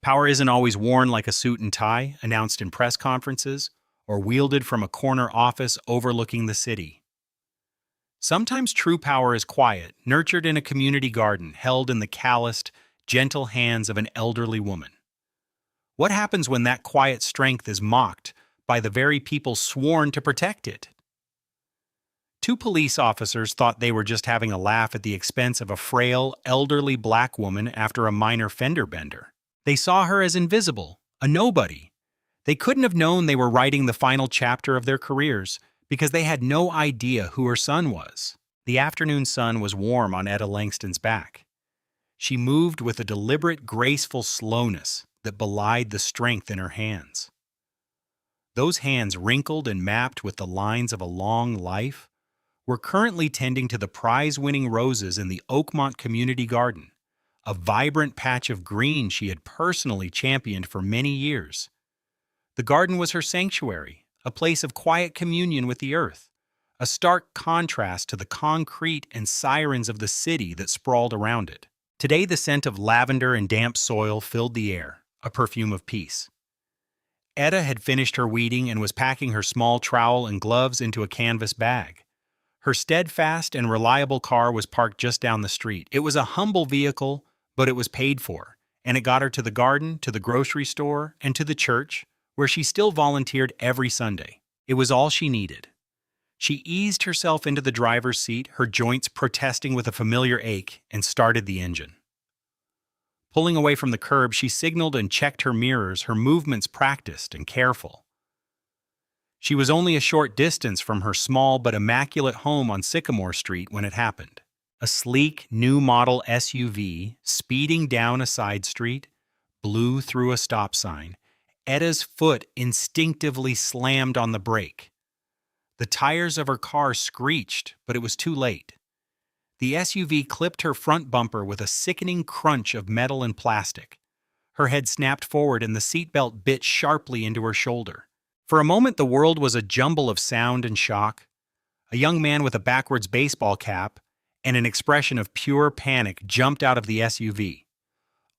Power isn't always worn like a suit and tie, announced in press conferences, or wielded from a corner office overlooking the city. Sometimes true power is quiet, nurtured in a community garden, held in the calloused, gentle hands of an elderly woman. What happens when that quiet strength is mocked by the very people sworn to protect it? Two police officers thought they were just having a laugh at the expense of a frail, elderly black woman after a minor fender bender. They saw her as invisible, a nobody. They couldn't have known they were writing the final chapter of their careers because they had no idea who her son was. The afternoon sun was warm on Etta Langston's back. She moved with a deliberate, graceful slowness that belied the strength in her hands. Those hands, wrinkled and mapped with the lines of a long life, were currently tending to the prize-winning roses in the Oakmont Community Garden, a vibrant patch of green she had personally championed for many years. The garden was her sanctuary, a place of quiet communion with the earth, a stark contrast to the concrete and sirens of the city that sprawled around it. Today the scent of lavender and damp soil filled the air, a perfume of peace. Etta had finished her weeding and was packing her small trowel and gloves into a canvas bag. Her steadfast and reliable car was parked just down the street. It was a humble vehicle, but it was paid for, and it got her to the garden, to the grocery store, and to the church, where she still volunteered every Sunday. It was all she needed. She eased herself into the driver's seat, her joints protesting with a familiar ache, and started the engine. Pulling away from the curb, she signaled and checked her mirrors, her movements practiced and careful. She was only a short distance from her small but immaculate home on Sycamore Street when it happened. A sleek, new model SUV, speeding down a side street, blew through a stop sign. Etta's foot instinctively slammed on the brake. The tires of her car screeched, but it was too late. The SUV clipped her front bumper with a sickening crunch of metal and plastic. Her head snapped forward and the seatbelt bit sharply into her shoulder. For a moment, the world was a jumble of sound and shock. A young man with a backwards baseball cap and an expression of pure panic jumped out of the SUV.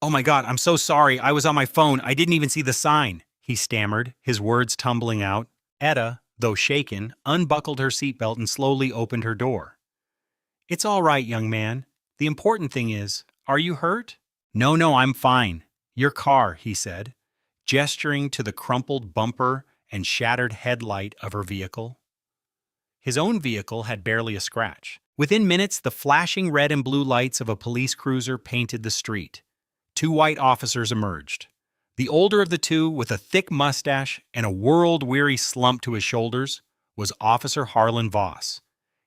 "Oh my God, I'm so sorry. I was on my phone. I didn't even see the sign," he stammered, his words tumbling out. Etta, though shaken, unbuckled her seatbelt and slowly opened her door. "It's all right, young man. The important thing is, are you hurt?" No, I'm fine. Your car," he said, gesturing to the crumpled bumper and shattered headlight of her vehicle. His own vehicle had barely a scratch. Within minutes, the flashing red and blue lights of a police cruiser painted the street. Two white officers emerged. The older of the two, with a thick mustache and a world-weary slump to his shoulders, was Officer Harlan Voss.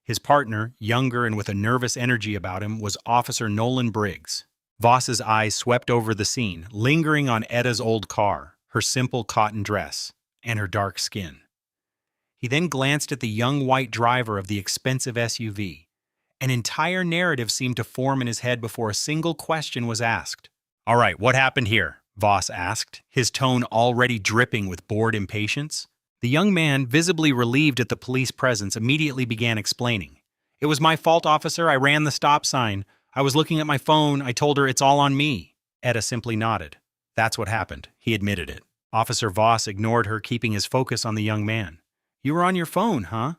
His partner, younger and with a nervous energy about him, was Officer Nolan Briggs. Voss's eyes swept over the scene, lingering on Etta's old car, her simple cotton dress, and her dark skin. He then glanced at the young white driver of the expensive SUV. An entire narrative seemed to form in his head before a single question was asked. "All right, what happened here?" Voss asked, his tone already dripping with bored impatience. The young man, visibly relieved at the police presence, immediately began explaining. "It was my fault, officer. I ran the stop sign. I was looking at my phone. I told her it's all on me." Etta simply nodded. "That's what happened." He admitted it. Officer Voss ignored her, keeping his focus on the young man. "You were on your phone, huh?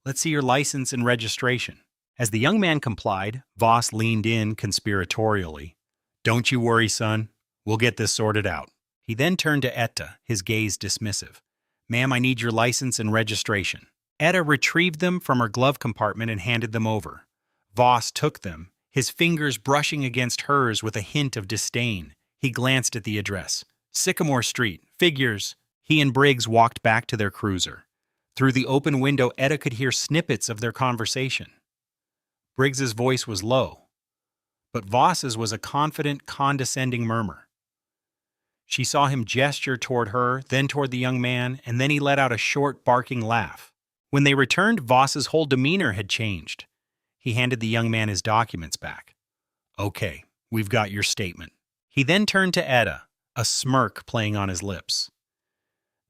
Let's see your license and registration." As the young man complied, Voss leaned in conspiratorially. "Don't you worry, son. We'll get this sorted out." He then turned to Etta, his gaze dismissive. "Ma'am, I need your license and registration." Etta retrieved them from her glove compartment and handed them over. Voss took them, his fingers brushing against hers with a hint of disdain. He glanced at the address. Sycamore Street, figures. He and Briggs walked back to their cruiser. Through the open window, Etta could hear snippets of their conversation. Briggs's voice was low, but Voss's was a confident, condescending murmur. She saw him gesture toward her, then toward the young man, and then he let out a short, barking laugh. When they returned, Voss's whole demeanor had changed. He handed the young man his documents back. "Okay, we've got your statement." He then turned to Etta, a smirk playing on his lips.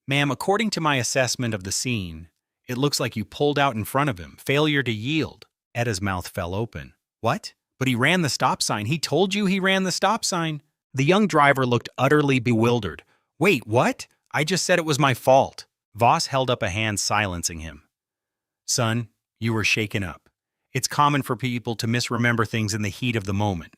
"Ma'am, according to my assessment of the scene, it looks like you pulled out in front of him. Failure to yield." Etta's mouth fell open. "What? But he ran the stop sign. He told you he ran the stop sign." The young driver looked utterly bewildered. Wait, what? I just said it was my fault. Voss held up a hand, silencing him. Son, you were shaken up. It's common for people to misremember things in the heat of the moment.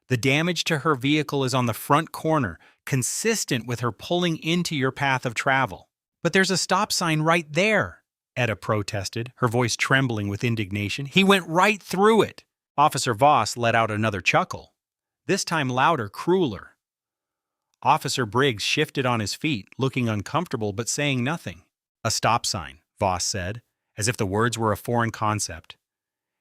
The damage to her vehicle is on the front corner, consistent with her pulling into your path of travel. But there's a stop sign right there, Etta protested, her voice trembling with indignation. He went right through it. Officer Voss let out another chuckle, this time louder, crueler. Officer Briggs shifted on his feet, looking uncomfortable but saying nothing. A stop sign, Voss said, as if the words were a foreign concept.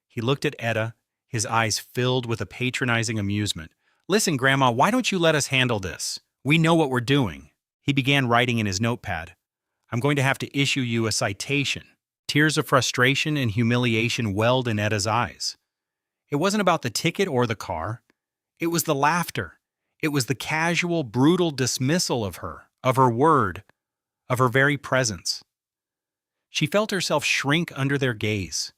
He looked at Etta, his eyes filled with a patronizing amusement. Listen, Grandma, why don't you let us handle this? We know what we're doing. He began writing in his notepad. I'm going to have to issue you a citation. Tears of frustration and humiliation welled in Etta's eyes. It wasn't about the ticket or the car. It was the laughter. It was the casual, brutal dismissal of her word, of her very presence. She felt herself shrink under their gaze,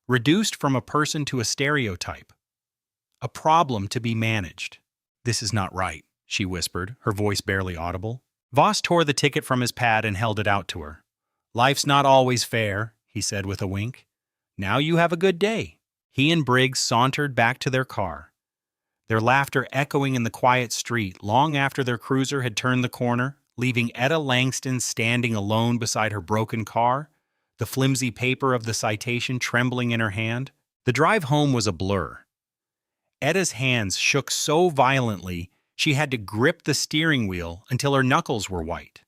reduced from a person to a stereotype, a problem to be managed. This is not right, she whispered, her voice barely audible. Voss tore the ticket from his pad and held it out to her. Life's not always fair, he said with a wink. Now you have a good day. He and Briggs sauntered back to their car, their laughter echoing in the quiet street long after their cruiser had turned the corner, leaving Etta Langston standing alone beside her broken car, the flimsy paper of the citation trembling in her hand. The drive home was a blur. Etta's hands shook so violently she had to grip the steering wheel until her knuckles were white.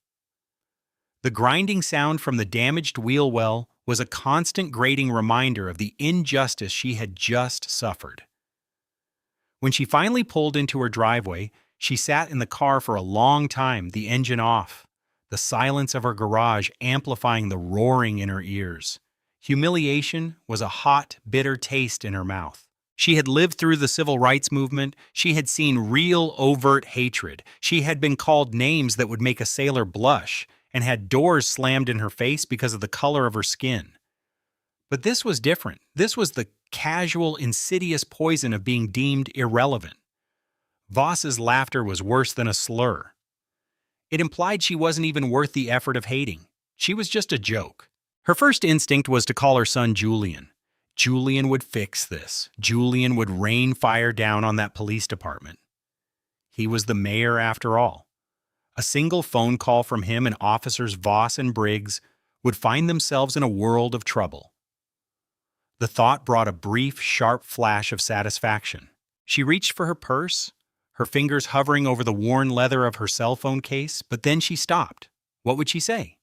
The grinding sound from the damaged wheel well was a constant grating reminder of the injustice she had just suffered. When she finally pulled into her driveway, she sat in the car for a long time, the engine off, the silence of her garage amplifying the roaring in her ears. Humiliation was a hot, bitter taste in her mouth. She had lived through the civil rights movement. She had seen real, overt hatred. She had been called names that would make a sailor blush and had doors slammed in her face because of the color of her skin. But this was different. This was the casual, insidious poison of being deemed irrelevant. Voss's laughter was worse than a slur. It implied she wasn't even worth the effort of hating. She was just a joke. Her first instinct was to call her son Julian. Julian would fix this. Julian would rain fire down on that police department. He was the mayor after all. A single phone call from him and officers Voss and Briggs would find themselves in a world of trouble. The thought brought a brief, sharp flash of satisfaction. She reached for her purse, her fingers hovering over the worn leather of her cell phone case, but then she stopped. What would she say?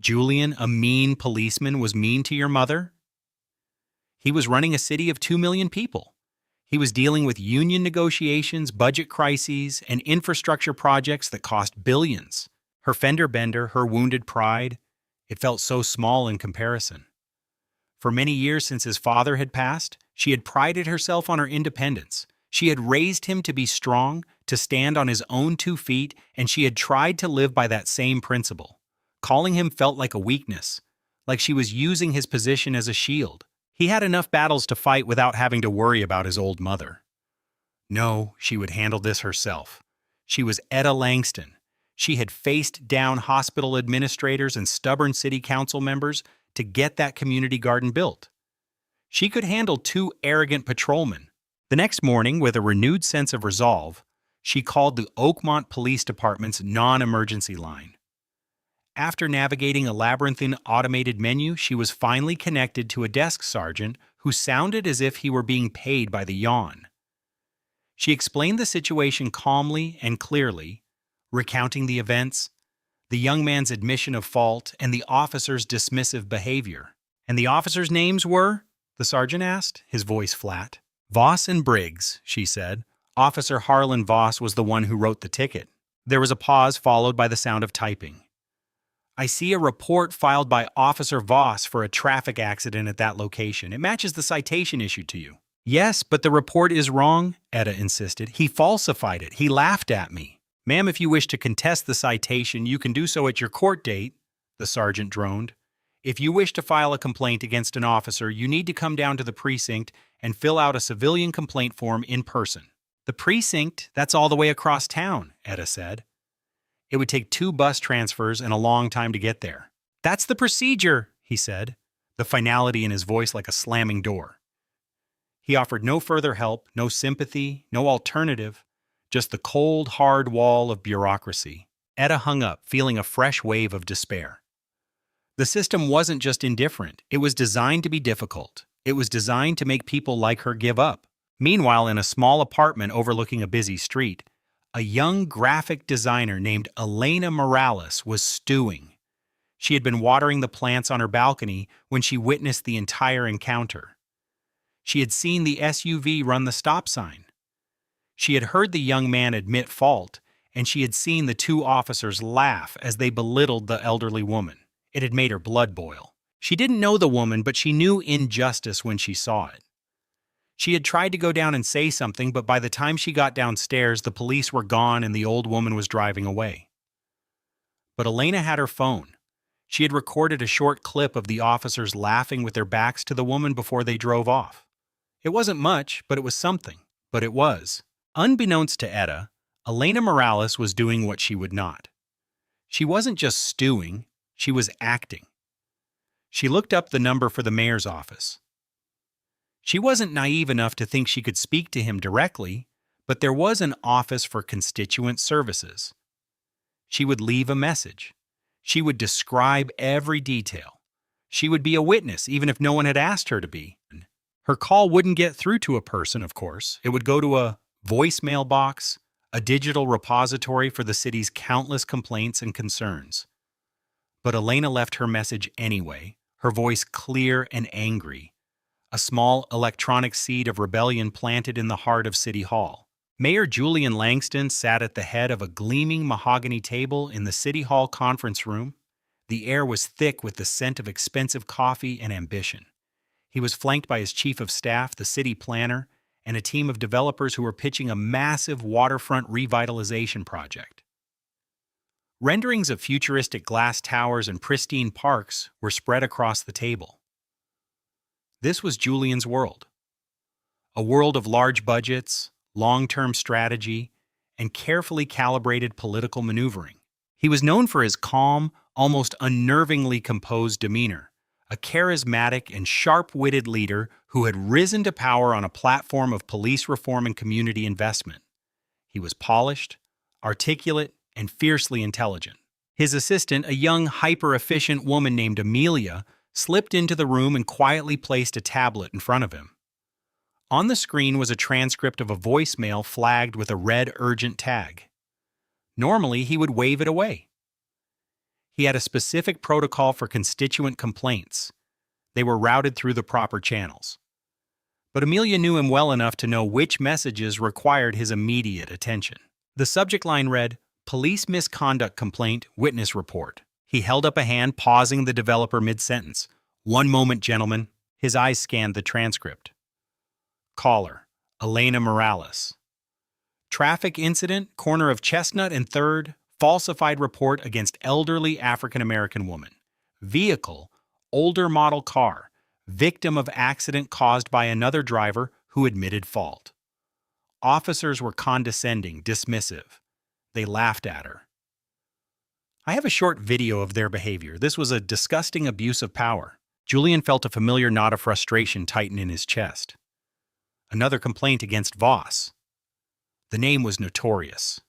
Julian, a mean policeman, was mean to your mother? He was running a city of 2 million people. He was dealing with union negotiations, budget crises, and infrastructure projects that cost billions. Her fender bender, her wounded pride, it felt so small in comparison. For many years since his father had passed, she had prided herself on her independence. She had raised him to be strong, to stand on his own 2 feet, and she had tried to live by that same principle. Calling him felt like a weakness, like she was using his position as a shield. He had enough battles to fight without having to worry about his old mother. No, she would handle this herself. She was Etta Langston. She had faced down hospital administrators and stubborn city council members to get that community garden built. She could handle 2 arrogant patrolmen. The next morning, with a renewed sense of resolve, she called the Oakmont Police Department's non-emergency line. After navigating a labyrinthine automated menu, she was finally connected to a desk sergeant who sounded as if he were being paid by the yawn. She explained the situation calmly and clearly, recounting the events, the young man's admission of fault, and the officer's dismissive behavior. And the officers' names were? The sergeant asked, his voice flat. Voss and Briggs, she said. Officer Harlan Voss was the one who wrote the ticket. There was a pause followed by the sound of typing. I see a report filed by Officer Voss for a traffic accident at that location. It matches the citation issued to you. Yes, but the report is wrong, Etta insisted. He falsified it. He laughed at me. Ma'am, if you wish to contest the citation, you can do so at your court date, the sergeant droned. If you wish to file a complaint against an officer, you need to come down to the precinct and fill out a civilian complaint form in person. The precinct, that's all the way across town, Etta said. It would take 2 bus transfers and a long time to get there. That's the procedure, he said, the finality in his voice like a slamming door. He offered no further help, no sympathy, no alternative, just the cold, hard wall of bureaucracy. Etta hung up, feeling a fresh wave of despair. The system wasn't just indifferent, it was designed to be difficult. It was designed to make people like her give up. Meanwhile, in a small apartment overlooking a busy street, a young graphic designer named Elena Morales was stewing. She had been watering the plants on her balcony when she witnessed the entire encounter. She had seen the SUV run the stop sign. She had heard the young man admit fault, and she had seen the 2 officers laugh as they belittled the elderly woman. It had made her blood boil. She didn't know the woman, but she knew injustice when she saw it. She had tried to go down and say something, but by the time she got downstairs, the police were gone and the old woman was driving away. But Elena had her phone. She had recorded a short clip of the officers laughing with their backs to the woman before they drove off. It wasn't much, but it was something. But it was. Unbeknownst to Etta, Elena Morales was doing what she would not. She wasn't just stewing, she was acting. She looked up the number for the mayor's office. She wasn't naive enough to think she could speak to him directly, but there was an office for constituent services. She would leave a message. She would describe every detail. She would be a witness, even if no one had asked her to be. Her call wouldn't get through to a person, of course. It would go to a voicemail box, a digital repository for the city's countless complaints and concerns. But Elena left her message anyway, her voice clear and angry, a small electronic seed of rebellion planted in the heart of City Hall. Mayor Julian Langston sat at the head of a gleaming mahogany table in the City Hall conference room. The air was thick with the scent of expensive coffee and ambition. He was flanked by his chief of staff, the city planner, and a team of developers who were pitching a massive waterfront revitalization project. Renderings of futuristic glass towers and pristine parks were spread across the table. This was Julian's world. A world of large budgets, long-term strategy, and carefully calibrated political maneuvering. He was known for his calm, almost unnervingly composed demeanor, a charismatic and sharp-witted leader who had risen to power on a platform of police reform and community investment. He was polished, articulate, and fiercely intelligent. His assistant, a young, hyper-efficient woman named Amelia, slipped into the room and quietly placed a tablet in front of him. On the screen was a transcript of a voicemail flagged with a red urgent tag. Normally, he would wave it away. He had a specific protocol for constituent complaints. They were routed through the proper channels. But Amelia knew him well enough to know which messages required his immediate attention. The subject line read, "Police misconduct complaint, witness report." He held up a hand, pausing the developer mid-sentence. "One moment, gentlemen." His eyes scanned the transcript. Caller, Elena Morales. Traffic incident, corner of Chestnut and 3rd, falsified report against elderly African-American woman. Vehicle, older model car, victim of accident caused by another driver who admitted fault. Officers were condescending, dismissive. They laughed at her. I have a short video of their behavior. This was a disgusting abuse of power. Julian felt a familiar knot of frustration tighten in his chest. Another complaint against Voss. The name was notorious.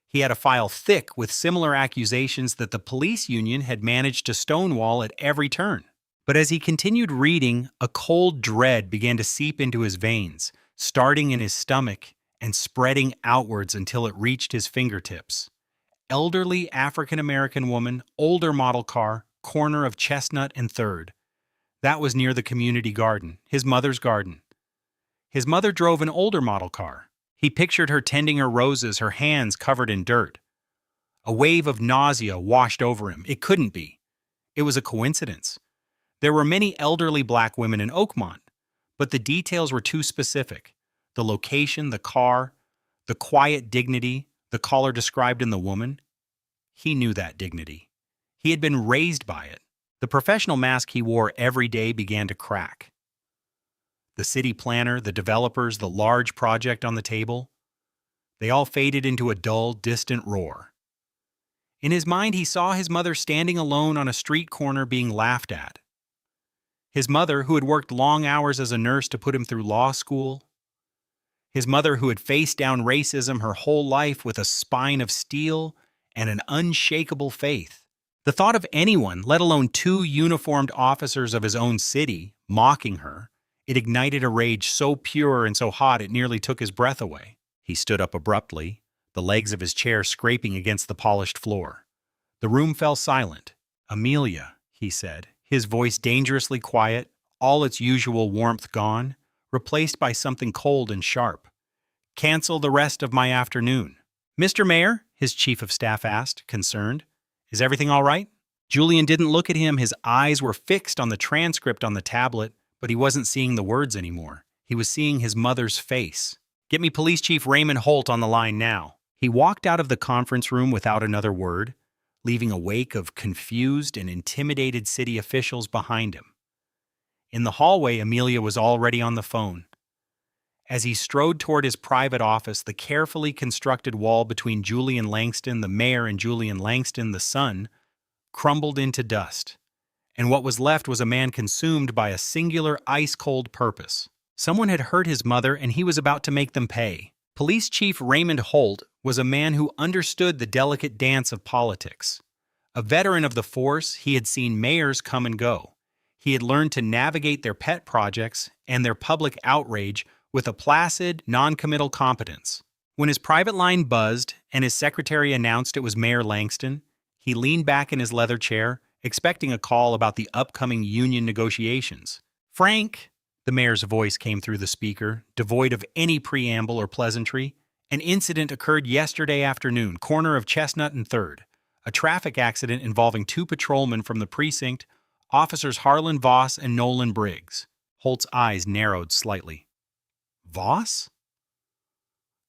He had a file thick with similar accusations that the police union had managed to stonewall at every turn. But as he continued reading, a cold dread began to seep into his veins, starting in his stomach and spreading outwards until it reached his fingertips. Elderly African-American woman, older model car, corner of Chestnut and 3rd. That was near the community garden, his mother's garden. His mother drove an older model car. He pictured her tending her roses, her hands covered in dirt. A wave of nausea washed over him. It couldn't be. It was a coincidence. There were many elderly black women in Oakmont, but the details were too specific. The location, the car, the quiet dignity the caller described in the woman. He knew that dignity. He had been raised by it. The professional mask he wore every day began to crack. The city planner, the developers, the large project on the table. They all faded into a dull, distant roar. In his mind, he saw his mother standing alone on a street corner being laughed at. His mother, who had worked long hours as a nurse to put him through law school. His mother, who had faced down racism her whole life with a spine of steel and an unshakable faith. The thought of anyone, let alone two uniformed officers of his own city, mocking her, it ignited a rage so pure and so hot it nearly took his breath away. He stood up abruptly, the legs of his chair scraping against the polished floor. The room fell silent. "Amelia," he said, his voice dangerously quiet, all its usual warmth gone, replaced by something cold and sharp. "Cancel the rest of my afternoon." "Mr. Mayor?" his chief of staff asked, concerned. "Is everything all right?" Julian didn't look at him. His eyes were fixed on the transcript on the tablet, but he wasn't seeing the words anymore. He was seeing his mother's face. "Get me Police Chief Raymond Holt on the line now." He walked out of the conference room without another word, leaving a wake of confused and intimidated city officials behind him. In the hallway, Amelia was already on the phone. As he strode toward his private office, the carefully constructed wall between Julian Langston, the mayor, and Julian Langston, the son, crumbled into dust. And what was left was a man consumed by a singular ice-cold purpose. Someone had hurt his mother, and he was about to make them pay. Police Chief Raymond Holt was a man who understood the delicate dance of politics. A veteran of the force, he had seen mayors come and go. He had learned to navigate their pet projects and their public outrage with a placid, non-committal competence. When his private line buzzed and his secretary announced it was Mayor Langston, he leaned back in his leather chair, expecting a call about the upcoming union negotiations. "Frank," the mayor's voice came through the speaker, devoid of any preamble or pleasantry. "An incident occurred yesterday afternoon, corner of Chestnut and 3rd. A traffic accident involving two patrolmen from the precinct, Officers Harlan Voss and Nolan Briggs." Holt's eyes narrowed slightly. "Voss?"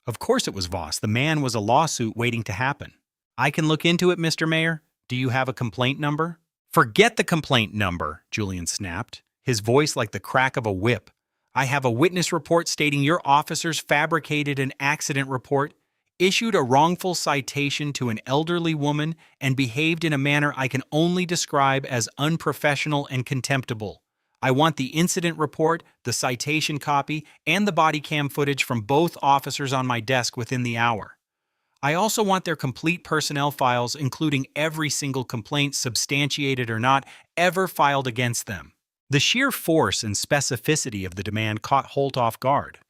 Of course it was Voss. The man was a lawsuit waiting to happen. "I can look into it, Mr. Mayor. Do you have a complaint number?" "Forget the complaint number," Julian snapped, his voice like the crack of a whip. "I have a witness report stating your officers fabricated an accident report, issued a wrongful citation to an elderly woman, and behaved in a manner I can only describe as unprofessional and contemptible. I want the incident report, the citation copy, and the body cam footage from both officers on my desk within the hour. I also want their complete personnel files, including every single complaint, substantiated or not, ever filed against them." The sheer force and specificity of the demand caught Holt off guard.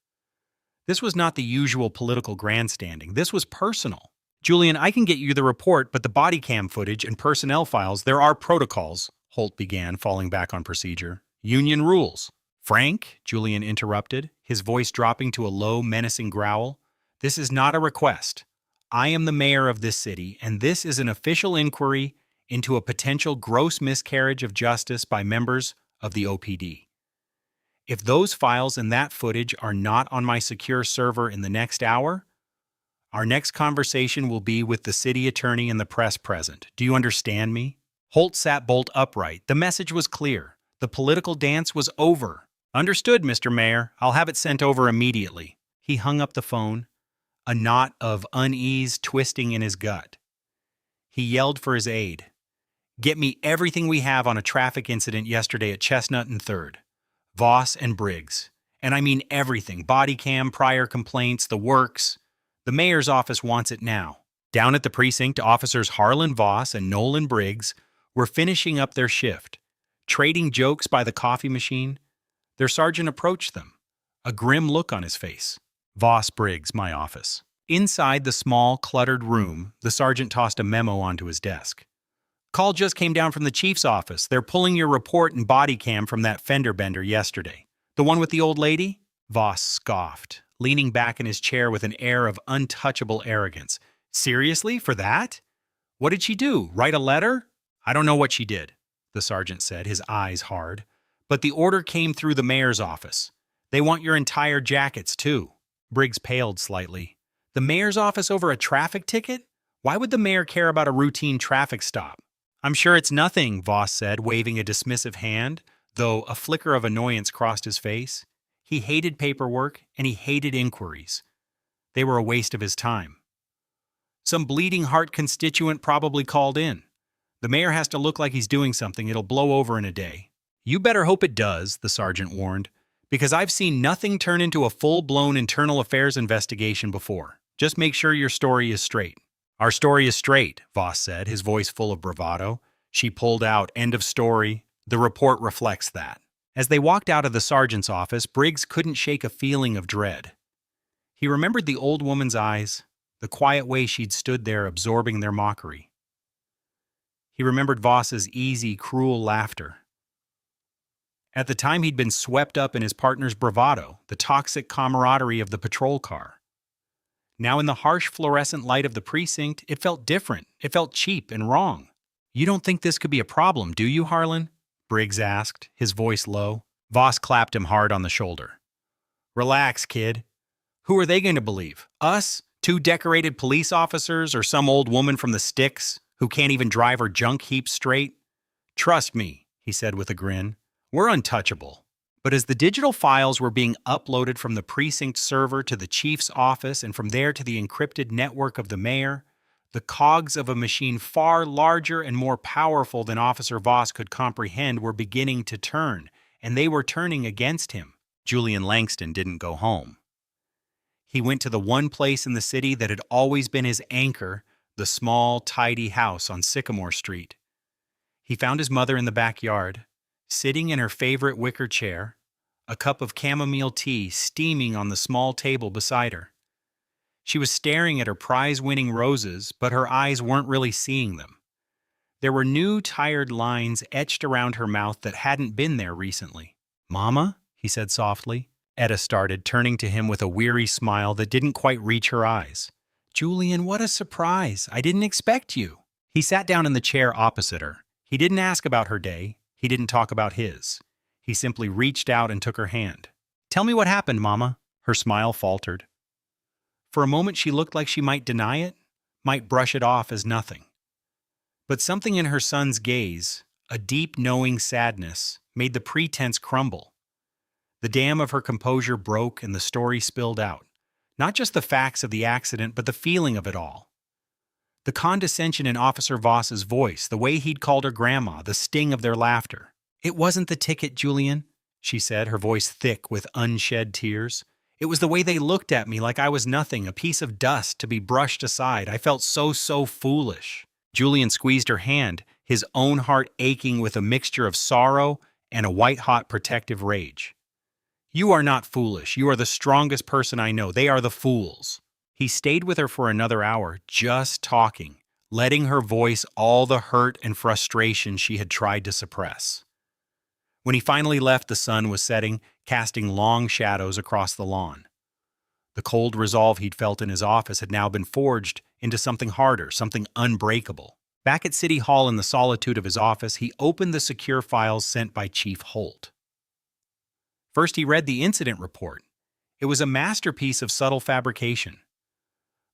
This was not the usual political grandstanding. This was personal. "Julian, I can get you the report, but the body cam footage and personnel files, there are protocols," Holt began, falling back on procedure. "Union rules." "Frank," Julian interrupted, his voice dropping to a low, menacing growl, "this is not a request. I am the mayor of this city, and this is an official inquiry into a potential gross miscarriage of justice by members of the OPD. If those files and that footage are not on my secure server in the next hour, our next conversation will be with the city attorney and the press present. Do you understand me?" Holt sat bolt upright. The message was clear. The political dance was over. "Understood, Mr. Mayor. I'll have it sent over immediately." He hung up the phone, a knot of unease twisting in his gut. He yelled for his aide. "Get me everything we have on a traffic incident yesterday at Chestnut and 3rd. Voss and Briggs. And I mean everything. Body cam, prior complaints, the works. The mayor's office wants it now." Down at the precinct, Officers Harlan Voss and Nolan Briggs were finishing up their shift. Trading jokes by the coffee machine, their sergeant approached them, a grim look on his face. "Voss, Briggs, my office." Inside the small, cluttered room, the sergeant tossed a memo onto his desk. "Call just came down from the chief's office. They're pulling your report and body cam from that fender bender yesterday. The one with the old lady?" Voss scoffed, leaning back in his chair with an air of untouchable arrogance. "Seriously, for that? What did she do? Write a letter?" "I don't know what she did," the sergeant said, his eyes hard. "But the order came through the mayor's office. They want your entire jackets, too." Briggs paled slightly. "The mayor's office over a traffic ticket? Why would the mayor care about a routine traffic stop?" "I'm sure it's nothing," Voss said, waving a dismissive hand, though a flicker of annoyance crossed his face. He hated paperwork and he hated inquiries. They were a waste of his time. Some bleeding heart constituent probably called in. The mayor has to look like he's doing something. It'll blow over in a day. You better hope it does, the sergeant warned, because I've seen nothing turn into a full-blown internal affairs investigation before. Just make sure your story is straight. Our story is straight, Voss said, his voice full of bravado. She pulled out, end of story. The report reflects that. As they walked out of the sergeant's office, Briggs couldn't shake a feeling of dread. He remembered the old woman's eyes, the quiet way she'd stood there absorbing their mockery. He remembered Voss's easy, cruel laughter. At the time, he'd been swept up in his partner's bravado, the toxic camaraderie of the patrol car. Now in the harsh fluorescent light of the precinct, it felt different. It felt cheap and wrong. You don't think this could be a problem, do you, Harlan? Briggs asked, his voice low. Voss clapped him hard on the shoulder. Relax, kid. Who are they going to believe? Us? 2 decorated police officers or some old woman from the sticks who can't even drive her junk heap straight? Trust me, he said with a grin. We're untouchable. But as the digital files were being uploaded from the precinct server to the chief's office and from there to the encrypted network of the mayor, the cogs of a machine far larger and more powerful than Officer Voss could comprehend were beginning to turn, and they were turning against him. Julian Langston didn't go home. He went to the one place in the city that had always been his anchor, the small, tidy house on Sycamore Street. He found his mother in the backyard, sitting in her favorite wicker chair, a cup of chamomile tea steaming on the small table beside her. She was staring at her prize-winning roses, but her eyes weren't really seeing them. There were new, tired lines etched around her mouth that hadn't been there recently. Mama? He said softly. Etta started, turning to him with a weary smile that didn't quite reach her eyes. Julian, what a surprise. I didn't expect you. He sat down in the chair opposite her. He didn't ask about her day. He didn't talk about his. He simply reached out and took her hand. Tell me what happened, Mama. Her smile faltered. For a moment she looked like she might deny it, might brush it off as nothing. But something in her son's gaze, a deep knowing sadness, made the pretense crumble. The dam of her composure broke and the story spilled out. Not just the facts of the accident, but the feeling of it all. The condescension in Officer Voss's voice, the way he'd called her grandma, the sting of their laughter. It wasn't the ticket, Julian, she said, her voice thick with unshed tears. It was the way they looked at me like I was nothing, a piece of dust to be brushed aside. I felt so foolish. Julian squeezed her hand, his own heart aching with a mixture of sorrow and a white-hot protective rage. You are not foolish. You are the strongest person I know. They are the fools. He stayed with her for another hour, just talking, letting her voice all the hurt and frustration she had tried to suppress. When he finally left, the sun was setting, casting long shadows across the lawn. The cold resolve he'd felt in his office had now been forged into something harder, something unbreakable. Back at City Hall in the solitude of his office, he opened the secure files sent by Chief Holt. First, he read the incident report. It was a masterpiece of subtle fabrication.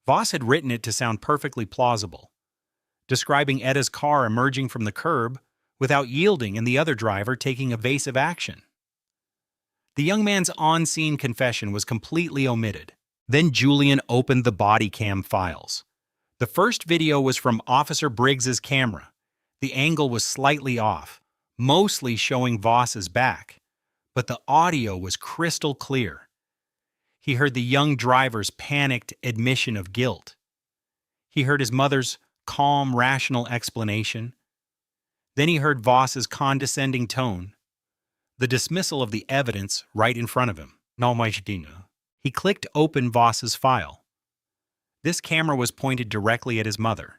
Voss had written it to sound perfectly plausible, describing Etta's car emerging from the curb without yielding and the other driver taking evasive action. The young man's on-scene confession was completely omitted. Then Julian opened the body cam files. The first video was from Officer Briggs's camera. The angle was slightly off, mostly showing Voss's back, but the audio was crystal clear. He heard the young driver's panicked admission of guilt. He heard his mother's calm, rational explanation. Then he heard Voss's condescending tone, the dismissal of the evidence right in front of him. He clicked open Voss's file. This camera was pointed directly at his mother.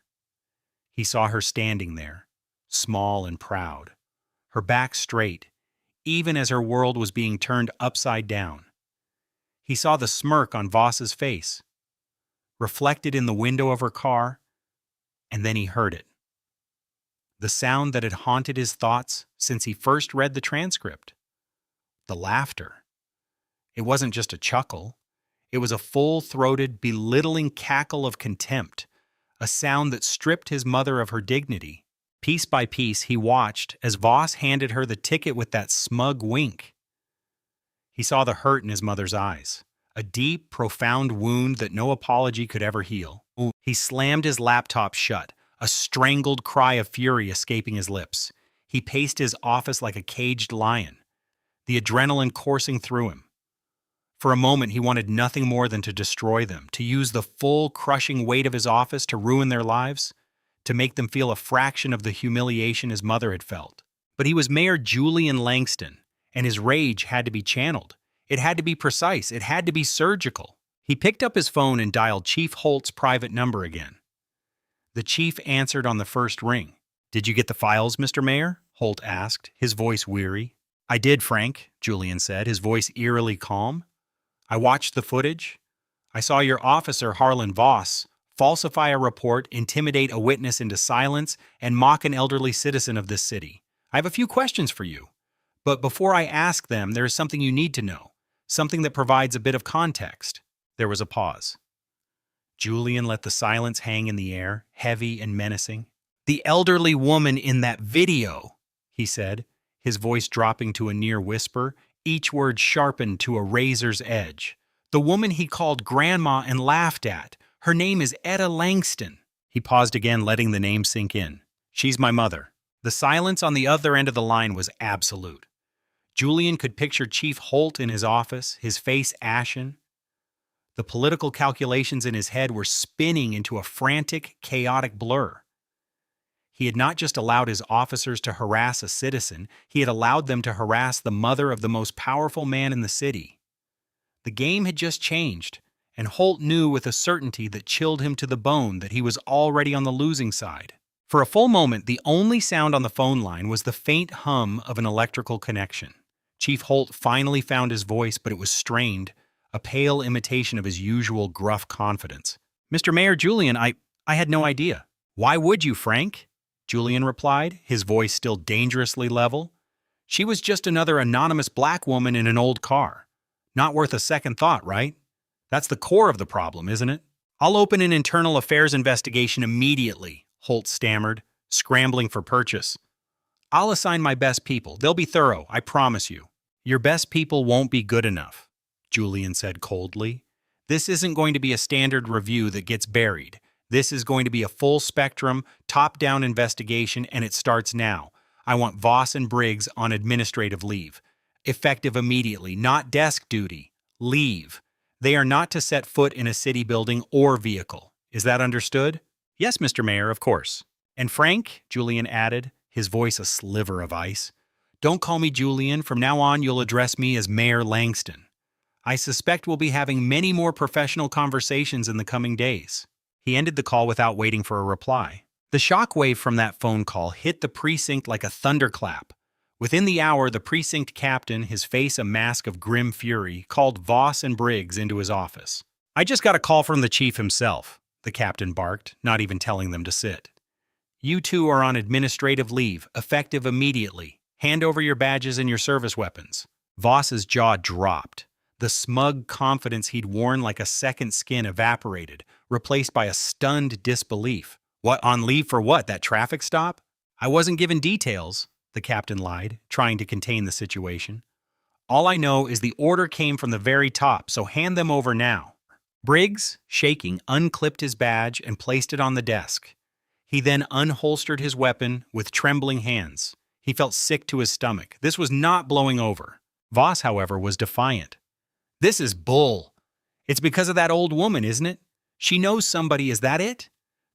He saw her standing there, small and proud, her back straight, even as her world was being turned upside down. He saw the smirk on Voss's face, reflected in the window of her car, and then he heard it. The sound that had haunted his thoughts since he first read the transcript. The laughter. It wasn't just a chuckle. It was a full-throated, belittling cackle of contempt, a sound that stripped his mother of her dignity. Piece by piece, he watched as Voss handed her the ticket with that smug wink. He saw the hurt in his mother's eyes, a deep, profound wound that no apology could ever heal. He slammed his laptop shut, a strangled cry of fury escaping his lips. He paced his office like a caged lion, the adrenaline coursing through him. For a moment, he wanted nothing more than to destroy them, to use the full, crushing weight of his office to ruin their lives, to make them feel a fraction of the humiliation his mother had felt. But he was Mayor Julian Langston, and his rage had to be channeled. It had to be precise. It had to be surgical. He picked up his phone and dialed Chief Holt's private number again. The chief answered on the first ring. "Did you get the files, Mr. Mayor?" Holt asked, his voice weary. "I did, Frank," Julian said, his voice eerily calm. "I watched the footage. I saw your officer, Harlan Voss, falsify a report, intimidate a witness into silence, and mock an elderly citizen of this city. I have a few questions for you. But before I ask them, there is something you need to know, something that provides a bit of context." There was a pause. Julian let the silence hang in the air, heavy and menacing. "The elderly woman in that video," he said, his voice dropping to a near whisper, each word sharpened to a razor's edge. "The woman he called Grandma and laughed at. Her name is Etta Langston." He paused again, letting the name sink in. "She's my mother." The silence on the other end of the line was absolute. Julian could picture Chief Holt in his office, his face ashen. The political calculations in his head were spinning into a frantic, chaotic blur. He had not just allowed his officers to harass a citizen, he had allowed them to harass the mother of the most powerful man in the city. The game had just changed, and Holt knew with a certainty that chilled him to the bone that he was already on the losing side. For a full moment, the only sound on the phone line was the faint hum of an electrical connection. Chief Holt finally found his voice, but it was strained, a pale imitation of his usual gruff confidence. "Mr. Mayor Julian, I had no idea." "Why would you, Frank?" Julian replied, his voice still dangerously level. "She was just another anonymous black woman in an old car. Not worth a second thought, right? That's the core of the problem, isn't it?" "I'll open an internal affairs investigation immediately," Holt stammered, scrambling for purchase. "I'll assign my best people. They'll be thorough, I promise you." "Your best people won't be good enough," Julian said coldly. "This isn't going to be a standard review that gets buried. This is going to be a full-spectrum, top-down investigation, and it starts now. I want Voss and Briggs on administrative leave. Effective immediately, not desk duty. Leave. They are not to set foot in a city building or vehicle. Is that understood?" "Yes, Mr. Mayor, of course." "And Frank," Julian added, his voice a sliver of ice, "don't call me Julian. From now on, you'll address me as Mayor Langston. I suspect we'll be having many more professional conversations in the coming days." He ended the call without waiting for a reply. The shockwave from that phone call hit the precinct like a thunderclap. Within the hour, the precinct captain, his face a mask of grim fury, called Voss and Briggs into his office. "I just got a call from the chief himself," the captain barked, not even telling them to sit. "You two are on administrative leave, effective immediately. Hand over your badges and your service weapons." Voss's jaw dropped. The smug confidence he'd worn like a second skin evaporated, replaced by a stunned disbelief. "What, on leave for what, that traffic stop?" "I wasn't given details," the captain lied, trying to contain the situation. "All I know is the order came from the very top, so hand them over now." Briggs, shaking, unclipped his badge and placed it on the desk. He then unholstered his weapon with trembling hands. He felt sick to his stomach. This was not blowing over. Voss, however, was defiant. "This is bull. It's because of that old woman, isn't it? She knows somebody, is that it?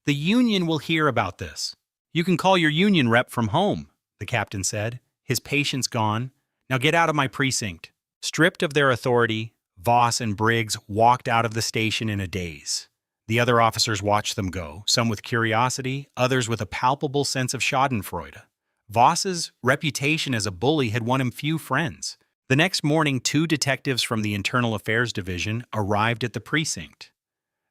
The union will hear about this." "You can call your union rep from home," the captain said, his patience gone. "Now get out of my precinct." Stripped of their authority, Voss and Briggs walked out of the station in a daze. The other officers watched them go, some with curiosity, others with a palpable sense of schadenfreude. Voss's reputation as a bully had won him few friends. The next morning, 2 detectives from the Internal Affairs Division arrived at the precinct.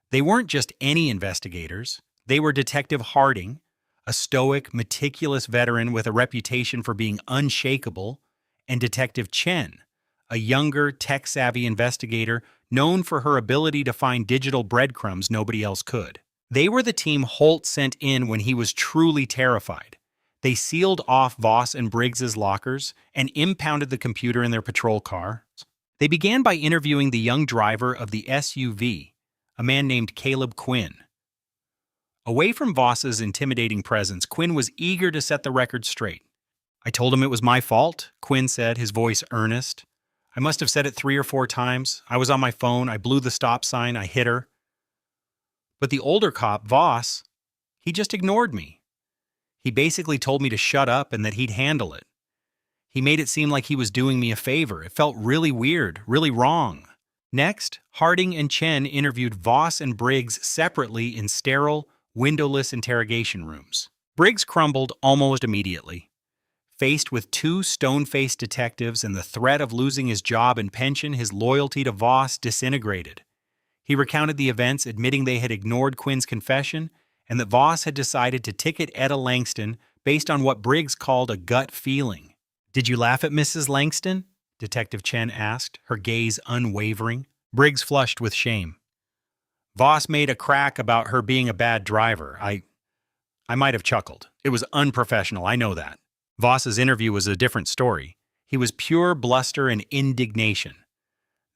They weren't just any investigators. They were Detective Harding, a stoic, meticulous veteran with a reputation for being unshakable, and Detective Chen, a younger, tech-savvy investigator known for her ability to find digital breadcrumbs nobody else could. They were the team Holt sent in when he was truly terrified. They sealed off Voss and Briggs's lockers and impounded the computer in their patrol car. They began by interviewing the young driver of the SUV, a man named Caleb Quinn. Away from Voss's intimidating presence, Quinn was eager to set the record straight. "I told him it was my fault," Quinn said, his voice earnest. "I must have said it 3 or 4 times. I was on my phone, I blew the stop sign, I hit her." But the older cop, Voss, he just ignored me. He basically told me to shut up and that he'd handle it. He made it seem like he was doing me a favor. It felt really weird, really wrong. Next, Harding and Chen interviewed Voss and Briggs separately in sterile, windowless interrogation rooms. Briggs crumbled almost immediately. Faced with 2 stone-faced detectives and the threat of losing his job and pension, his loyalty to Voss disintegrated. He recounted the events, admitting they had ignored Quinn's confession and that Voss had decided to ticket Etta Langston based on what Briggs called a gut feeling. "Did you laugh at Mrs. Langston?" Detective Chen asked, her gaze unwavering. Briggs flushed with shame. "Voss made a crack about her being a bad driver. I might have chuckled. It was unprofessional, I know that." Voss's interview was a different story. He was pure bluster and indignation.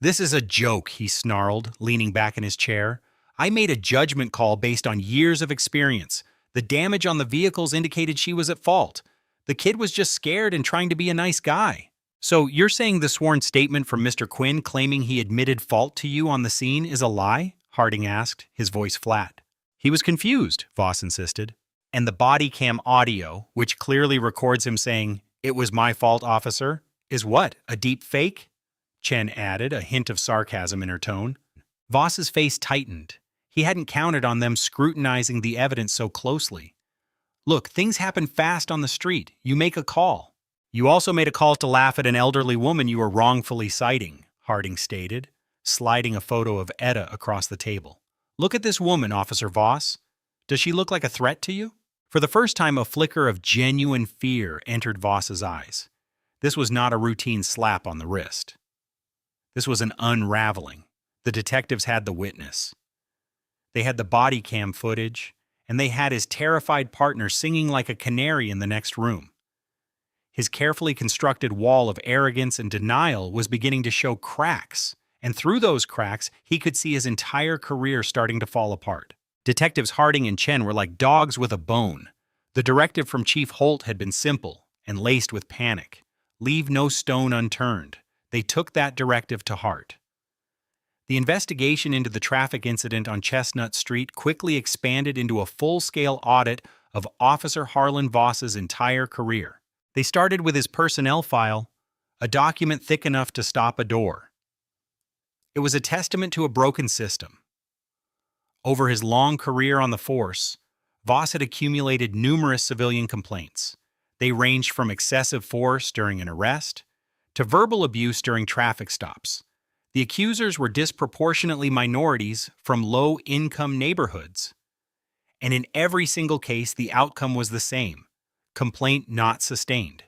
"This is a joke," he snarled, leaning back in his chair. "I made a judgment call based on years of experience. The damage on the vehicles indicated she was at fault. The kid was just scared and trying to be a nice guy." "So you're saying the sworn statement from Mr. Quinn claiming he admitted fault to you on the scene is a lie?" Harding asked, his voice flat. "He was confused," Voss insisted. "And the body cam audio, which clearly records him saying, 'It was my fault, officer,' is what, a deep fake?" Chen added, a hint of sarcasm in her tone. Voss's face tightened. He hadn't counted on them scrutinizing the evidence so closely. "Look, things happen fast on the street. You make a call." "You also made a call to laugh at an elderly woman you were wrongfully citing," Harding stated, sliding a photo of Etta across the table. "Look at this woman, Officer Voss. Does she look like a threat to you?" For the first time, a flicker of genuine fear entered Voss's eyes. This was not a routine slap on the wrist. This was an unraveling. The detectives had the witness. They had the body cam footage, and they had his terrified partner singing like a canary in the next room. His carefully constructed wall of arrogance and denial was beginning to show cracks, and through those cracks, he could see his entire career starting to fall apart. Detectives Harding and Chen were like dogs with a bone. The directive from Chief Holt had been simple and laced with panic. Leave no stone unturned. They took that directive to heart. The investigation into the traffic incident on Chestnut Street quickly expanded into a full-scale audit of Officer Harlan Voss's entire career. They started with his personnel file, a document thick enough to stop a door. It was a testament to a broken system. Over his long career on the force, Voss had accumulated numerous civilian complaints. They ranged from excessive force during an arrest to verbal abuse during traffic stops. The accusers were disproportionately minorities from low-income neighborhoods. And in every single case, the outcome was the same: complaint not sustained.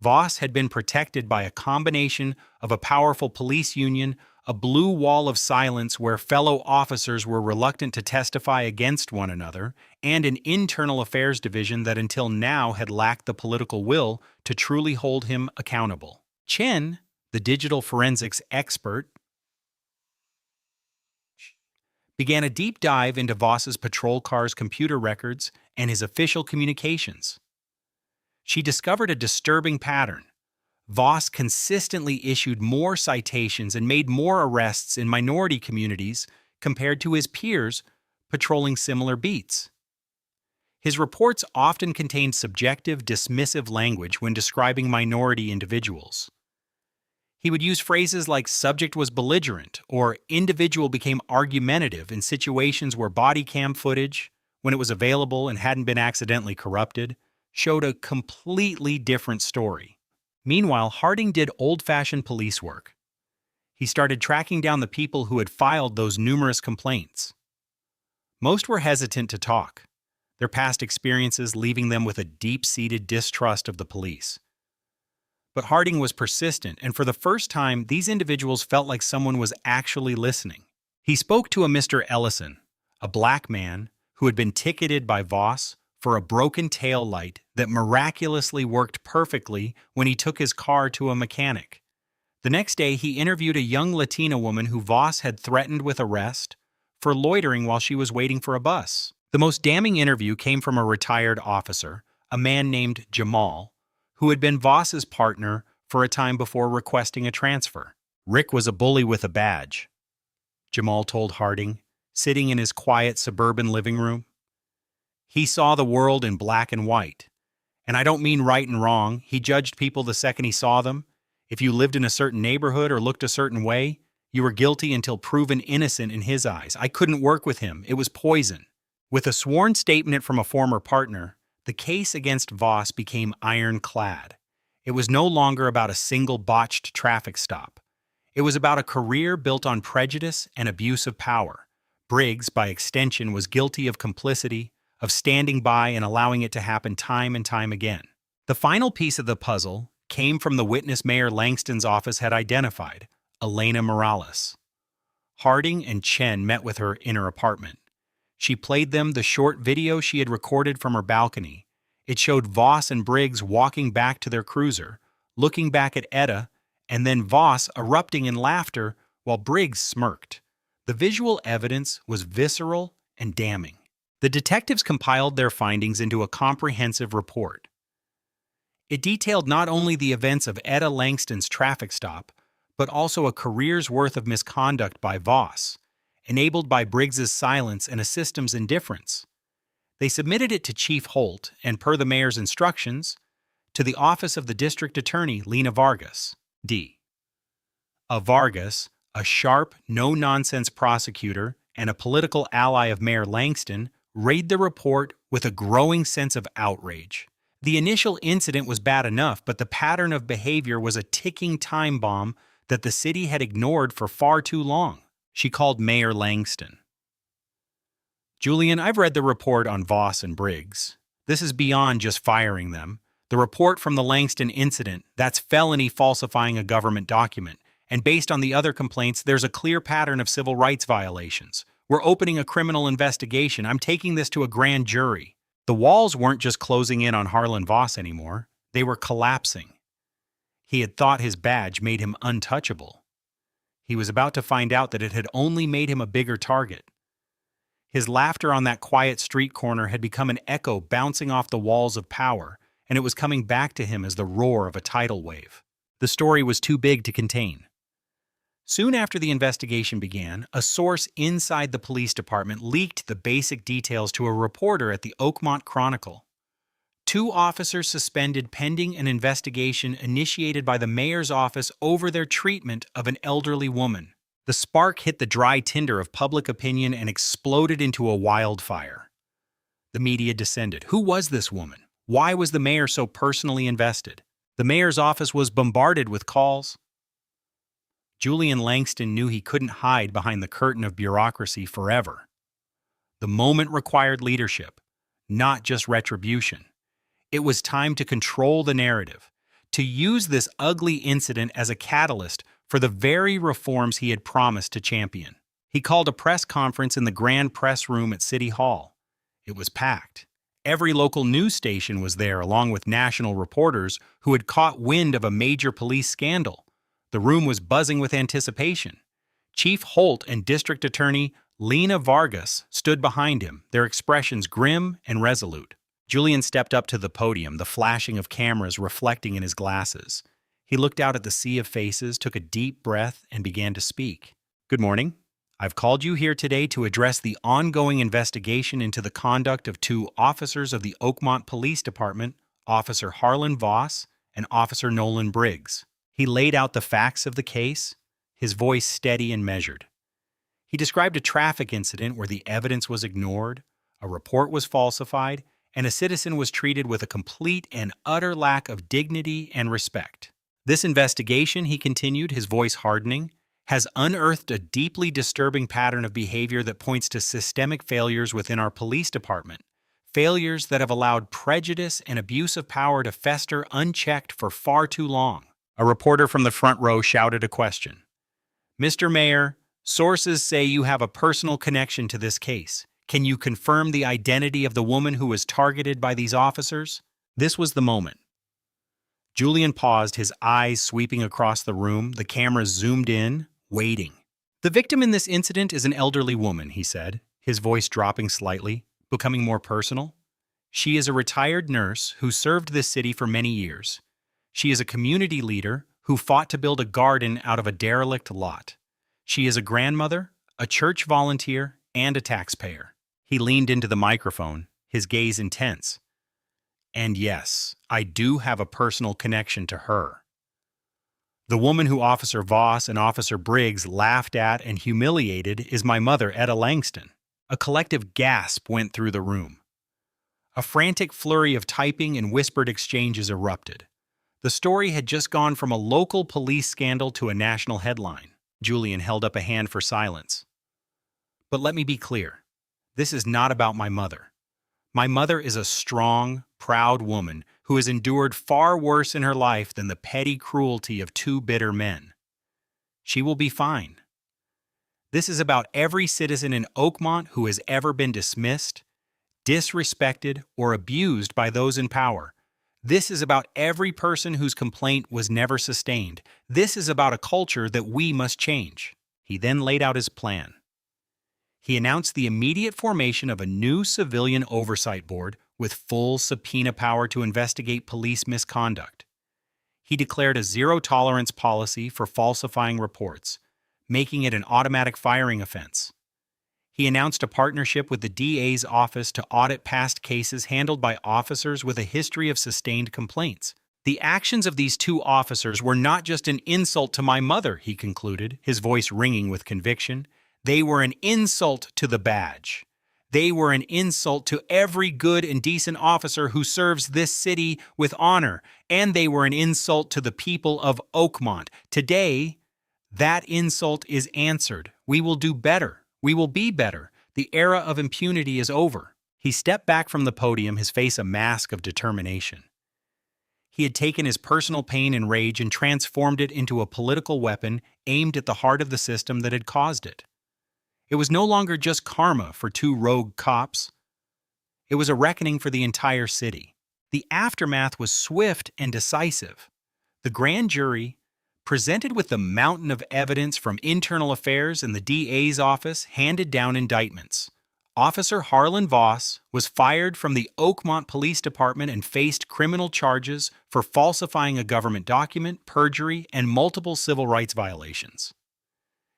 Voss had been protected by a combination of a powerful police union, a blue wall of silence where fellow officers were reluctant to testify against one another, and an internal affairs division that until now had lacked the political will to truly hold him accountable. Chen, the digital forensics expert, began a deep dive into Voss's patrol car's computer records and his official communications. She discovered a disturbing pattern. Voss consistently issued more citations and made more arrests in minority communities compared to his peers patrolling similar beats. His reports often contained subjective, dismissive language when describing minority individuals. He would use phrases like "subject was belligerent" or "individual became argumentative" in situations where body cam footage, when it was available and hadn't been accidentally corrupted, showed a completely different story. Meanwhile, Harding did old-fashioned police work. He started tracking down the people who had filed those numerous complaints. Most were hesitant to talk, their past experiences leaving them with a deep-seated distrust of the police. But Harding was persistent, and for the first time, these individuals felt like someone was actually listening. He spoke to a Mr. Ellison, a black man who had been ticketed by Voss for a broken tail light that miraculously worked perfectly when he took his car to a mechanic. The next day, he interviewed a young Latina woman who Voss had threatened with arrest for loitering while she was waiting for a bus. The most damning interview came from a retired officer, a man named Jamal, who had been Voss's partner for a time before requesting a transfer. Rick was a bully with a badge, Jamal told Harding, sitting in his quiet suburban living room. He saw the world in black and white. And I don't mean right and wrong. He judged people the second he saw them. If you lived in a certain neighborhood or looked a certain way, you were guilty until proven innocent in his eyes. I couldn't work with him. It was poison. With a sworn statement from a former partner, the case against Voss became ironclad. It was no longer about a single botched traffic stop. It was about a career built on prejudice and abuse of power. Briggs, by extension, was guilty of complicity, of standing by and allowing it to happen time and time again. The final piece of the puzzle came from the witness Mayor Langston's office had identified, Elena Morales. Harding and Chen met with her in her apartment. She played them the short video she had recorded from her balcony. It showed Voss and Briggs walking back to their cruiser, looking back at Etta, and then Voss erupting in laughter while Briggs smirked. The visual evidence was visceral and damning. The detectives compiled their findings into a comprehensive report. It detailed not only the events of Etta Langston's traffic stop, but also a career's worth of misconduct by Voss, enabled by Briggs's silence and a system's indifference. They submitted it to Chief Holt and, per the mayor's instructions, to the office of the district attorney, Lena Vargas, D. Vargas, a sharp, no-nonsense prosecutor and a political ally of Mayor Langston, read the report with a growing sense of outrage. The initial incident was bad enough, but the pattern of behavior was a ticking time bomb that the city had ignored for far too long. She called Mayor Langston. Julian, I've read the report on Voss and Briggs. This is beyond just firing them. The report from the Langston incident, that's felony falsifying a government document. And based on the other complaints, there's a clear pattern of civil rights violations. We're opening a criminal investigation. I'm taking this to a grand jury. The walls weren't just closing in on Harlan Voss anymore. They were collapsing. He had thought his badge made him untouchable. He was about to find out that it had only made him a bigger target. His laughter on that quiet street corner had become an echo bouncing off the walls of power, and it was coming back to him as the roar of a tidal wave. The story was too big to contain. Soon after the investigation began, a source inside the police department leaked the basic details to a reporter at the Oakmont Chronicle. 2 officers suspended pending an investigation initiated by the mayor's office over their treatment of an elderly woman. The spark hit the dry tinder of public opinion and exploded into a wildfire. The media descended. Who was this woman? Why was the mayor so personally invested? The mayor's office was bombarded with calls. Julian Langston knew he couldn't hide behind the curtain of bureaucracy forever. The moment required leadership, not just retribution. It was time to control the narrative, to use this ugly incident as a catalyst for the very reforms he had promised to champion. He called a press conference in the grand press room at City Hall. It was packed. Every local news station was there, along with national reporters who had caught wind of a major police scandal. The room was buzzing with anticipation. Chief Holt and District Attorney Lena Vargas stood behind him, their expressions grim and resolute. Julian stepped up to the podium, the flashing of cameras reflecting in his glasses. He looked out at the sea of faces, took a deep breath, and began to speak. Good morning. I've called you here today to address the ongoing investigation into the conduct of 2 officers of the Oakmont Police Department, Officer Harlan Voss and Officer Nolan Briggs. He laid out the facts of the case, his voice steady and measured. He described a traffic incident where the evidence was ignored, a report was falsified, and a citizen was treated with a complete and utter lack of dignity and respect. This investigation, he continued, his voice hardening, has unearthed a deeply disturbing pattern of behavior that points to systemic failures within our police department, failures that have allowed prejudice and abuse of power to fester unchecked for far too long. A reporter from the front row shouted a question. Mr. Mayor, sources say you have a personal connection to this case. Can you confirm the identity of the woman who was targeted by these officers? This was the moment. Julian paused, his eyes sweeping across the room. The camera zoomed in, waiting. The victim in this incident is an elderly woman, he said, his voice dropping slightly, becoming more personal. She is a retired nurse who served this city for many years. She is a community leader who fought to build a garden out of a derelict lot. She is a grandmother, a church volunteer, and a taxpayer. He leaned into the microphone, his gaze intense. And yes, I do have a personal connection to her. The woman who Officer Voss and Officer Briggs laughed at and humiliated is my mother, Etta Langston. A collective gasp went through the room. A frantic flurry of typing and whispered exchanges erupted. The story had just gone from a local police scandal to a national headline. Julian held up a hand for silence. But let me be clear. This is not about my mother. My mother is a strong, proud woman who has endured far worse in her life than the petty cruelty of two bitter men. She will be fine. This is about every citizen in Oakmont who has ever been dismissed, disrespected, or abused by those in power. This is about every person whose complaint was never sustained. This is about a culture that we must change. He then laid out his plan. He announced the immediate formation of a new civilian oversight board with full subpoena power to investigate police misconduct. He declared a zero-tolerance policy for falsifying reports, making it an automatic firing offense. He announced a partnership with the DA's office to audit past cases handled by officers with a history of sustained complaints. The actions of these two officers were not just an insult to my mother, he concluded, his voice ringing with conviction. They were an insult to the badge. They were an insult to every good and decent officer who serves this city with honor, and they were an insult to the people of Oakmont. Today, that insult is answered. We will do better. We will be better. The era of impunity is over. He stepped back from the podium, his face a mask of determination. He had taken his personal pain and rage and transformed it into a political weapon aimed at the heart of the system that had caused it. It was no longer just karma for two rogue cops. It was a reckoning for the entire city. The aftermath was swift and decisive. The grand jury, presented with the mountain of evidence from internal affairs and the DA's office, handed down indictments. Officer Harlan Voss was fired from the Oakmont Police Department and faced criminal charges for falsifying a government document, perjury, and multiple civil rights violations.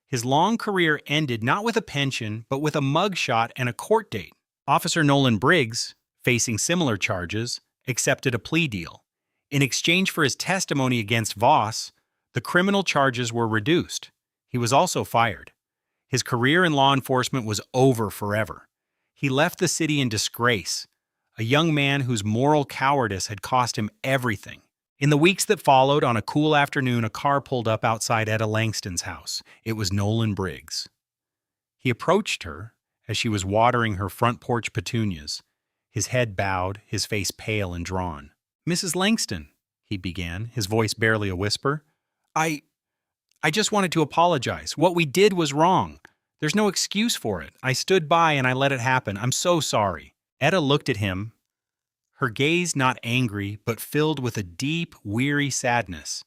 His long career ended not with a pension, but with a mugshot and a court date. Officer Nolan Briggs, facing similar charges, accepted a plea deal. In exchange for his testimony against Voss, the criminal charges were reduced. He was also fired. His career in law enforcement was over forever. He left the city in disgrace, a young man whose moral cowardice had cost him everything. In the weeks that followed, on a cool afternoon, a car pulled up outside Etta Langston's house. It was Nolan Briggs. He approached her as she was watering her front porch petunias, his head bowed, his face pale and drawn. "Mrs. Langston," he began, his voice barely a whisper, I just wanted to apologize. What we did was wrong. There's no excuse for it. I stood by and I let it happen. I'm so sorry." Etta looked at him, her gaze not angry, but filled with a deep, weary sadness.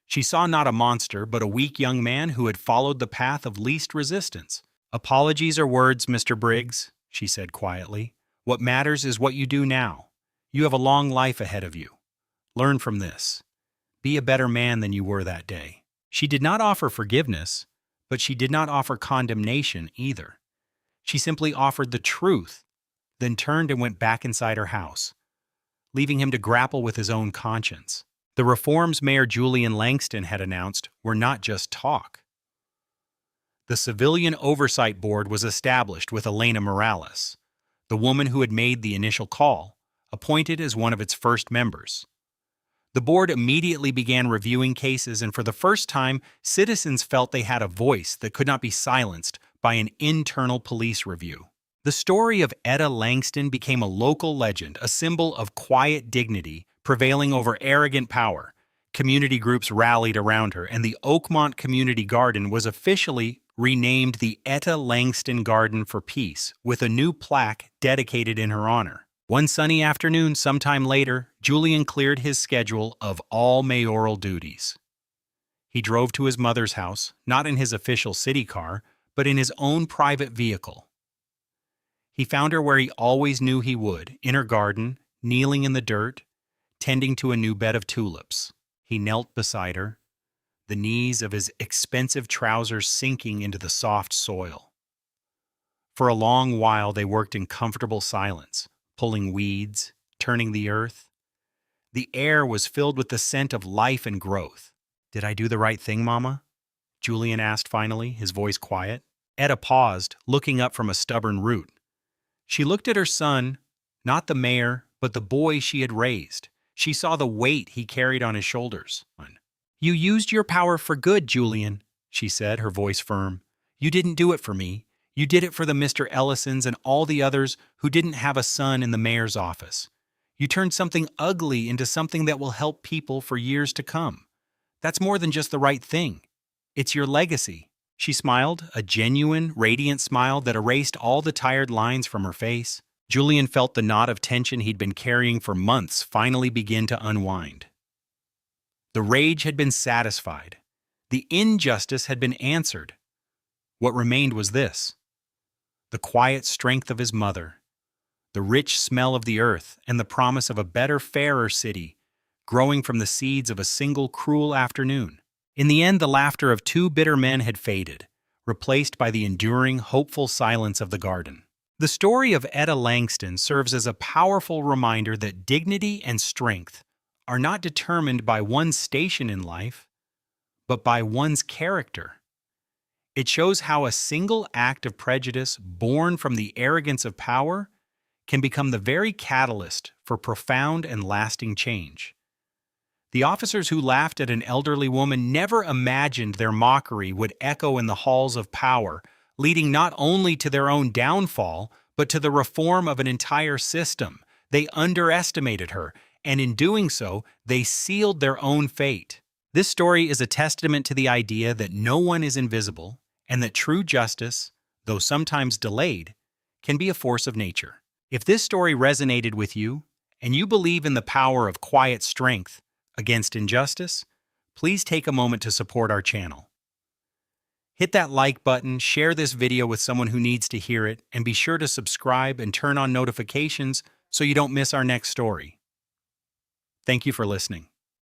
She saw not a monster, but a weak young man who had followed the path of least resistance. "Apologies are words, Mr. Briggs," she said quietly. "What matters is what you do now. You have a long life ahead of you. Learn from this. Be a better man than you were that day." She did not offer forgiveness, but she did not offer condemnation either. She simply offered the truth, then turned and went back inside her house, leaving him to grapple with his own conscience. The reforms Mayor Julian Langston had announced were not just talk. The Civilian Oversight Board was established with Elena Morales, the woman who had made the initial call, appointed as one of its first members. The board immediately began reviewing cases, and for the first time, citizens felt they had a voice that could not be silenced by an internal police review. The story of Etta Langston became a local legend, a symbol of quiet dignity prevailing over arrogant power. Community groups rallied around her, and the Oakmont Community Garden was officially renamed the Etta Langston Garden for Peace, with a new plaque dedicated in her honor. One sunny afternoon, sometime later, Julian cleared his schedule of all mayoral duties. He drove to his mother's house, not in his official city car, but in his own private vehicle. He found her where he always knew he would, in her garden, kneeling in the dirt, tending to a new bed of tulips. He knelt beside her, the knees of his expensive trousers sinking into the soft soil. For a long while they worked in comfortable silence, pulling weeds, turning the earth. The air was filled with the scent of life and growth. "Did I do the right thing, Mama?" Julian asked finally, his voice quiet. Etta paused, looking up from a stubborn root. She looked at her son, not the mayor, but the boy she had raised. She saw the weight he carried on his shoulders. "You used your power for good, Julian," she said, her voice firm. "You didn't do it for me. You did it for the Mr. Ellisons and all the others who didn't have a son in the mayor's office. You turned something ugly into something that will help people for years to come. That's more than just the right thing. It's your legacy." She smiled, a genuine, radiant smile that erased all the tired lines from her face. Julian felt the knot of tension he'd been carrying for months finally begin to unwind. The rage had been satisfied. The injustice had been answered. What remained was this: the quiet strength of his mother, the rich smell of the earth, and the promise of a better, fairer city, growing from the seeds of a single cruel afternoon. In the end, the laughter of two bitter men had faded, replaced by the enduring, hopeful silence of the garden. The story of Etta Langston serves as a powerful reminder that dignity and strength are not determined by one's station in life, but by one's character. It shows how a single act of prejudice born from the arrogance of power can become the very catalyst for profound and lasting change. The officers who laughed at an elderly woman never imagined their mockery would echo in the halls of power, leading not only to their own downfall, but to the reform of an entire system. They underestimated her, and in doing so, they sealed their own fate. This story is a testament to the idea that no one is invisible, and that true justice, though sometimes delayed, can be a force of nature. If this story resonated with you, and you believe in the power of quiet strength against injustice, please take a moment to support our channel. Hit that like button, share this video with someone who needs to hear it, and be sure to subscribe and turn on notifications so you don't miss our next story. Thank you for listening.